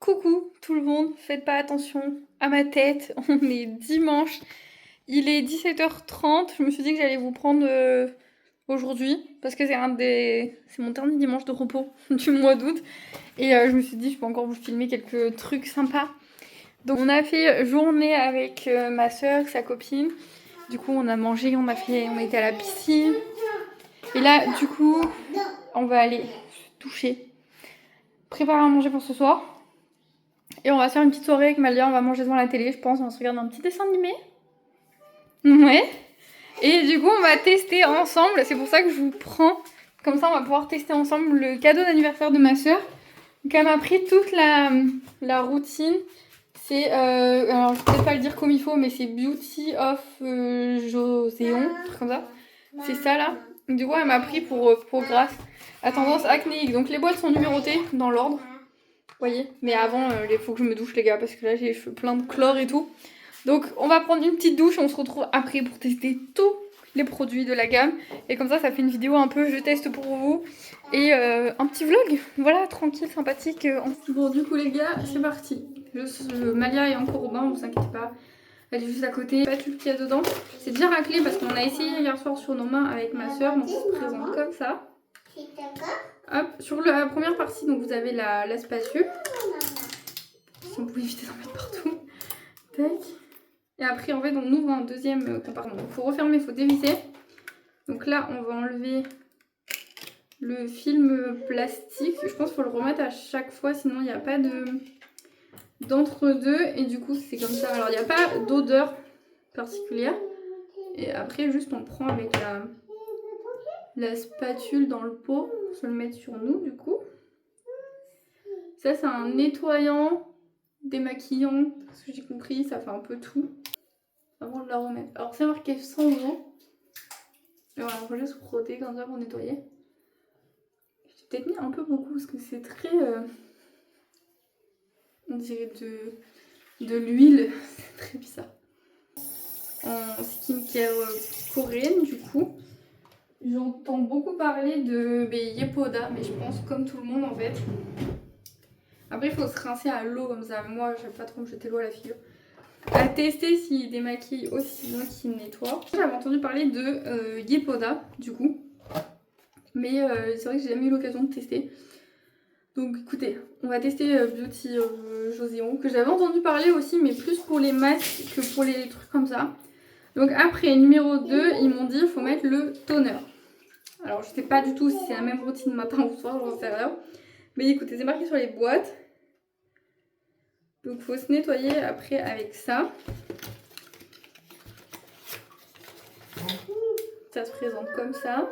Coucou tout le monde, faites pas attention à ma tête, on est dimanche, il est 17h30, je me suis dit que j'allais vous prendre aujourd'hui, parce que c'est mon dernier dimanche de repos du mois d'août, et je me suis dit je peux encore vous filmer quelques trucs sympas. Donc on a fait journée avec ma soeur, sa copine, du coup on a mangé, on était à la piscine, et là du coup on va aller se doucher, préparer à manger pour ce soir. Et on va se faire une petite soirée avec Malia, on va manger devant la télé, je pense, on va se regarder un petit dessin animé. Ouais. Et du coup, on va tester ensemble, c'est pour ça que je vous prends. Comme ça, on va pouvoir tester ensemble le cadeau d'anniversaire de ma soeur. Donc, elle m'a pris toute la routine. C'est, alors je vais peut-être pas le dire comme il faut, mais c'est Beauty of Joséon, un truc comme ça. C'est ça là. Du coup, elle m'a pris pour Grace à tendance acnéique. Donc, les boîtes sont numérotées dans l'ordre. Vous voyez, mais avant, il faut que je me douche les gars, parce que là j'ai les cheveux pleins de chlore et tout. Donc on va prendre une petite douche, on se retrouve après pour tester tous les produits de la gamme. Et comme ça fait une vidéo un peu je teste pour vous. Et un petit vlog, voilà, tranquille, sympathique. Bon du coup les gars, c'est parti. Malia est encore au bain, vous inquiétez pas. Elle est juste à côté, pas tout qu'il y a dedans. C'est déjà raclé parce qu'on a essayé hier soir sur nos mains avec ma soeur, donc ça se présente comme ça. Hop, sur la première partie, donc vous avez la spatule. Si on pouvait éviter d'en mettre partout. Tac. Et après, en fait, on ouvre un deuxième compartiment. Il faut refermer, il faut dévisser. Donc là, on va enlever le film plastique. Je pense qu'il faut le remettre à chaque fois, sinon il n'y a pas d'entre-deux. Et du coup, c'est comme ça. Alors, il n'y a pas d'odeur particulière. Et après, juste on prend avec la spatule dans le pot pour se le mettre sur nous, du coup. Ça, c'est un nettoyant, démaquillant, ce que j'ai compris, ça fait un peu tout. Avant de la remettre. Alors, c'est marqué sans eau. Et voilà, on va juste frotter comme ça pour nettoyer. J'ai peut-être mis un peu beaucoup parce que c'est très. On dirait de l'huile. C'est très bizarre. En skincare coréenne, du coup. J'entends beaucoup parler de Yepoda, mais je pense comme tout le monde en fait. Après, il faut se rincer à l'eau comme ça. Moi, j'aime pas trop me jeter l'eau à la figure. À tester s'il démaquille aussi bien qu'il nettoie. J'avais entendu parler de Yepoda, du coup. Mais c'est vrai que j'ai jamais eu l'occasion de tester. Donc écoutez, on va tester Beauty Joséon, que j'avais entendu parler aussi, mais plus pour les masques que pour les trucs comme ça. Donc après, numéro 2, ils m'ont dit qu'il faut mettre le toner. Alors je sais pas du tout si c'est la même routine matin ou soir, j'en sais rien. Mais écoutez, c'est marqué sur les boîtes. Donc il faut se nettoyer après avec ça. Ça se présente comme ça.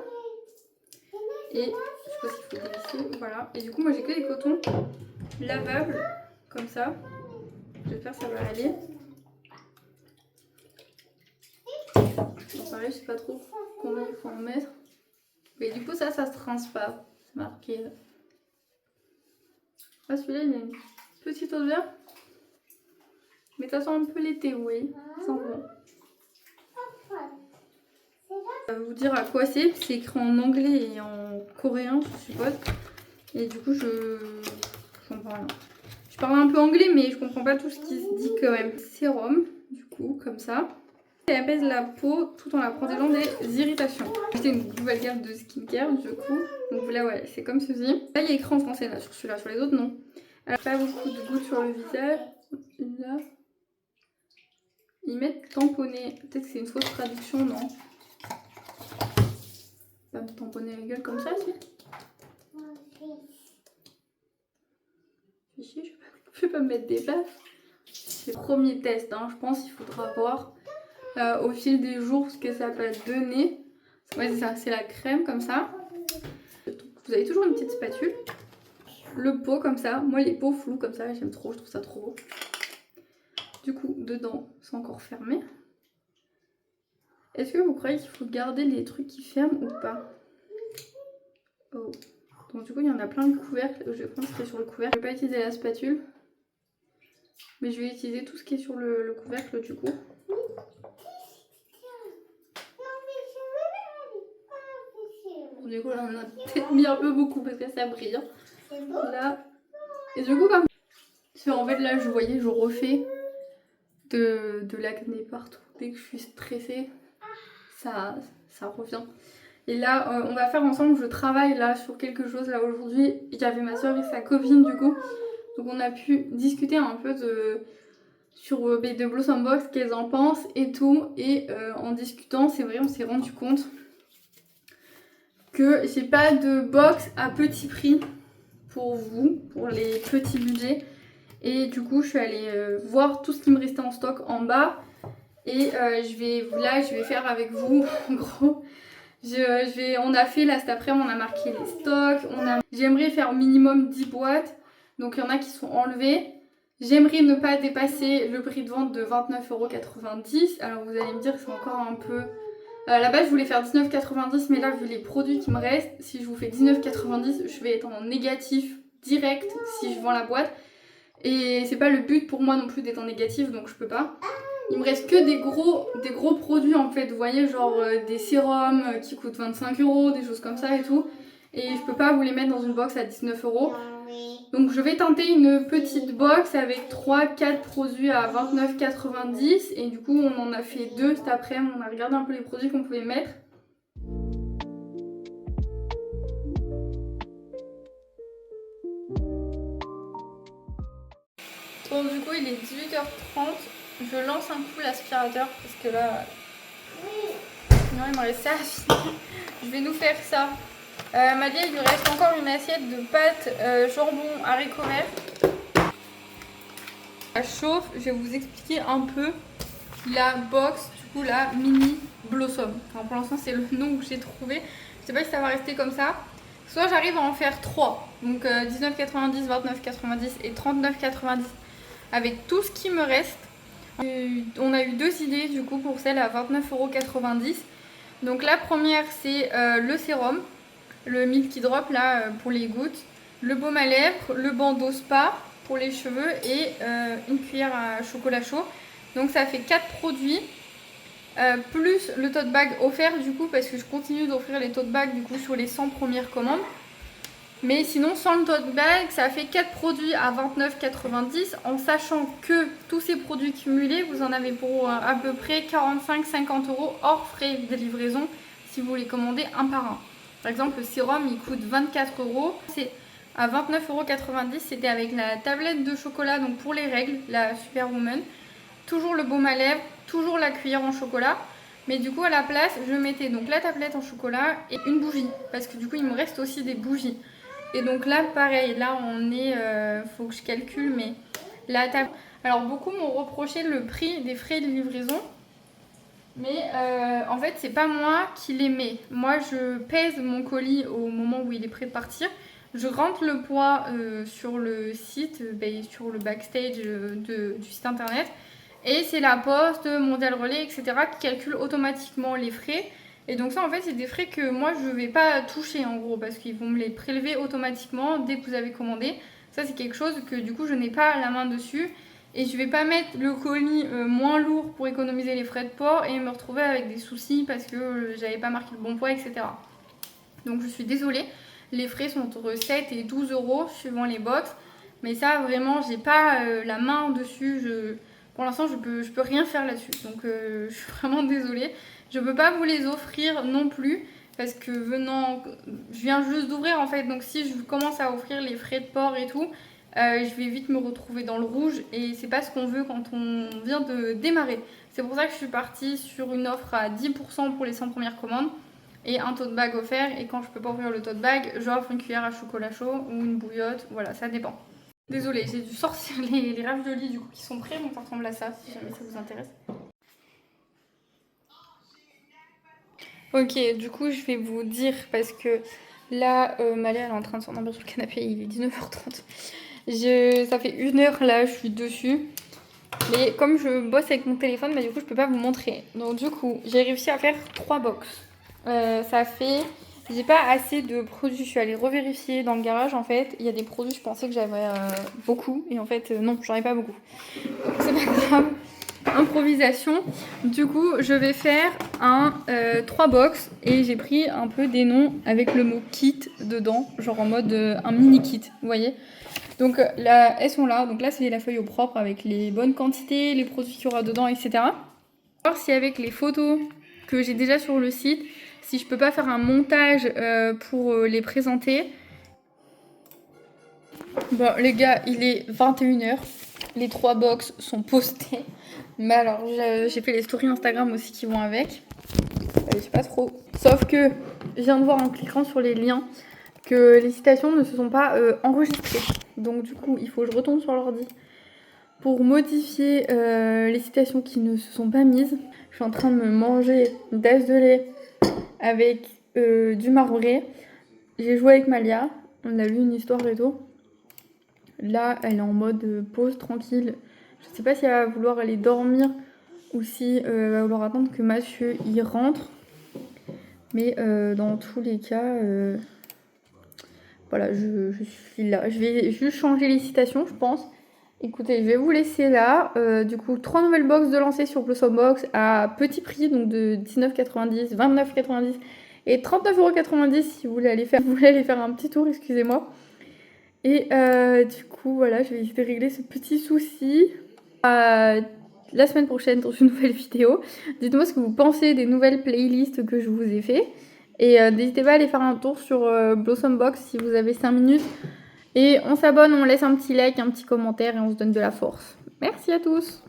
Et je sais pas s'il faut dévisser, voilà. Et du coup, moi j'ai que des cotons lavables, comme ça. J'espère que ça va aller. Bon, pareil, je sais pas trop combien il faut en mettre. Mais du coup, ça se rince pas. C'est marqué. Ah, celui-là, il a une petite odeur. Mais ça sent un peu l'été, oui. Ça sent bon. Je vais vous dire à quoi c'est. C'est écrit en anglais et en coréen, je suppose. Et du coup, je comprends rien. Je parle un peu anglais, mais je comprends pas tout ce qui se dit quand même. Sérum, du coup, comme ça. Elle apaise la peau tout en la protégeant des irritations. J'ai acheté une nouvelle gamme de skincare, du coup. Donc là, ouais, c'est comme ceci. Là, il y a écrit en français, là, sur celui-là. Sur les autres, non. Alors, pas beaucoup de gouttes sur le visage. Là. Ils mettent tamponner. Peut-être que c'est une fausse traduction, non? Pas me tamponner la gueule comme ça, si. Ici, je vais pas me mettre des baffes. C'est le premier test, hein. Je pense qu'il faudra voir au fil des jours ce que ça va donner. Ouais, c'est ça, c'est la crème comme ça. Vous avez toujours une petite spatule. Le pot comme ça. Moi, les pots flous comme ça, j'aime trop, je trouve ça trop beau. Du coup, dedans, c'est encore fermé. Est-ce que vous croyez qu'il faut garder les trucs qui ferment ou pas? Oh. Donc du coup, il y en a plein de couvercles. Je vais prendre ce qui est sur le couvercle. Je vais pas utiliser la spatule. Mais je vais utiliser tout ce qui est sur le couvercle du coup. Du coup, là, on a peut-être mis un peu beaucoup parce que ça brille. Là. Et du coup, comme En fait là, je voyais, je refais de l'acné partout. Dès que je suis stressée, ça revient. Et là, on va faire ensemble, je travaille là sur quelque chose. Là aujourd'hui, il y avait ma soeur et sa copine du coup. Donc on a pu discuter un peu sur de Blossom Box, qu'elles en pensent et tout. Et en discutant, c'est vrai, on s'est rendu compte que j'ai pas de box à petit prix pour vous, pour les petits budgets. Et du coup, je suis allée voir tout ce qui me restait en stock en bas. Et je vais faire avec vous, en gros. On a fait là cet après-midi, on a marqué les stocks. J'aimerais faire au minimum 10 boîtes. Donc il y en a qui sont enlevées. J'aimerais ne pas dépasser le prix de vente de 29,90 €. Alors vous allez me dire que c'est encore un peu... à la base je voulais faire 19,90 €, mais là vu les produits qui me restent, si je vous fais 19,90 €, je vais être en négatif direct si je vends la boîte. Et c'est pas le but pour moi non plus d'être en négatif, donc je peux pas. Il me reste que des gros produits en fait, vous voyez, genre des sérums qui coûtent 25 €, des choses comme ça et tout. Et je peux pas vous les mettre dans une box à 19 €. Donc je vais tenter une petite box avec 3-4 produits à 29,90 €. Et du coup on en a fait 2 cet après-midi, on a regardé un peu les produits qu'on pouvait mettre. Bon du coup il est 18h30, je lance un coup l'aspirateur parce que là... Non, il me reste ça à finir. Je vais nous faire ça. Malia, il lui reste encore une assiette de pâtes jambon haricots verts. Ça chauffe, je vais vous expliquer un peu la box, du coup la mini Blossom. Enfin, pour l'instant, c'est le nom que j'ai trouvé. Je sais pas si ça va rester comme ça. Soit j'arrive à en faire 3, donc 19,90, 29,90 et 39,90 avec tout ce qui me reste. On a eu 2 idées du coup pour celle à 29,90 €. Donc la première c'est le sérum, le Milky Drop là pour les gouttes, le baume à lèvres, le bandeau spa pour les cheveux et une cuillère à chocolat chaud. Donc ça fait 4 produits, plus le tote bag offert du coup parce que je continue d'offrir les tote bags du coup sur les 100 premières commandes. Mais sinon sans le tote bag ça fait 4 produits à 29,90 € en sachant que tous ces produits cumulés vous en avez pour à peu près 45-50 € hors frais de livraison si vous les commandez un par un. Par exemple le sérum il coûte 24 €, c'est à 29,90 €, c'était avec la tablette de chocolat donc pour les règles, la Superwoman, toujours le baume à lèvres, toujours la cuillère en chocolat. Mais du coup à la place je mettais donc la tablette en chocolat et une bougie parce que du coup il me reste aussi des bougies. Et donc là pareil, là on est, faut que je calcule mais la table. Alors beaucoup m'ont reproché le prix des frais de livraison. Mais en fait c'est pas moi qui les mets. Moi je pèse mon colis au moment où il est prêt de partir. Je rentre le poids sur le site, sur le backstage du site internet. Et c'est la Poste, Mondial Relais, etc. qui calcule automatiquement les frais. Et donc ça en fait c'est des frais que moi je vais pas toucher en gros parce qu'ils vont me les prélever automatiquement dès que vous avez commandé. Ça c'est quelque chose que du coup je n'ai pas la main dessus et je vais pas mettre le colis moins lourd pour économiser les frais de port et me retrouver avec des soucis parce que j'avais pas marqué le bon poids, etc. Donc je suis désolée, les frais sont entre 7 et 12 € suivant les box, mais ça vraiment j'ai pas la main dessus. Pour l'instant je peux rien faire là-dessus, donc je suis vraiment désolée. Je peux pas vous les offrir non plus parce que je viens juste d'ouvrir en fait, donc si je commence à offrir les frais de port et tout, je vais vite me retrouver dans le rouge et c'est pas ce qu'on veut quand on vient de démarrer. C'est pour ça que je suis partie sur une offre à 10% pour les 100 premières commandes et un tote bag offert, et quand je peux pas ouvrir le tote bag, j'offre une cuillère à chocolat chaud ou une bouillotte, voilà, ça dépend. Désolée, j'ai dû sortir les raviolis du coup qui sont prêts, donc ça ressemble à ça si jamais ça vous intéresse. Ok, du coup je vais vous dire parce que là Malia elle est en train de s'endormir sur le canapé, il est 19h30. Ça fait 1 heure là, je suis dessus. Mais comme je bosse avec mon téléphone, du coup je peux pas vous montrer. Donc du coup j'ai réussi à faire 3 box. Ça fait... J'ai pas assez de produits, je suis allée revérifier dans le garage en fait. Il y a des produits, je pensais que j'avais beaucoup et en fait non, j'en ai pas beaucoup. Donc c'est pas grave. Improvisation. Du coup je vais faire 3 box et j'ai pris un peu des noms avec le mot kit dedans, genre en mode un mini kit, vous voyez. Donc là, elles sont là. Donc là, c'est la feuille au propre avec les bonnes quantités, les produits qu'il y aura dedans, etc. On va voir si avec les photos que j'ai déjà sur le site, si je peux pas faire un montage pour les présenter. Bon les gars, il est 21h. Les 3 box sont postées. Mais alors, j'ai fait les stories Instagram aussi qui vont avec. Je sais pas trop. Sauf que je viens de voir en cliquant sur les liens que les citations ne se sont pas enregistrées. Donc du coup, il faut que je retourne sur l'ordi pour modifier les citations qui ne se sont pas mises. Je suis en train de me manger une tasse de lait avec du marbré. J'ai joué avec Malia. On a lu une histoire et tout. Là, elle est en mode pause tranquille. Je sais pas si elle va vouloir aller dormir ou si elle va vouloir attendre que Mathieu y rentre. Mais dans tous les cas, voilà, je suis là. Je vais juste changer les citations, je pense. Écoutez, je vais vous laisser là. Du coup, 3 nouvelles box de lancer sur Blossom Box à petit prix, donc de 19,90, 29,90 et 39,90€ si vous voulez aller faire un petit tour, excusez-moi. Et du coup, voilà, je vais essayer de régler ce petit souci. La semaine prochaine dans une nouvelle vidéo. Dites-moi ce que vous pensez des nouvelles playlists que je vous ai fait. Et n'hésitez pas à aller faire un tour sur Blossom Box si vous avez 5 minutes. Et on s'abonne, on laisse un petit like, un petit commentaire et on se donne de la force. Merci à tous!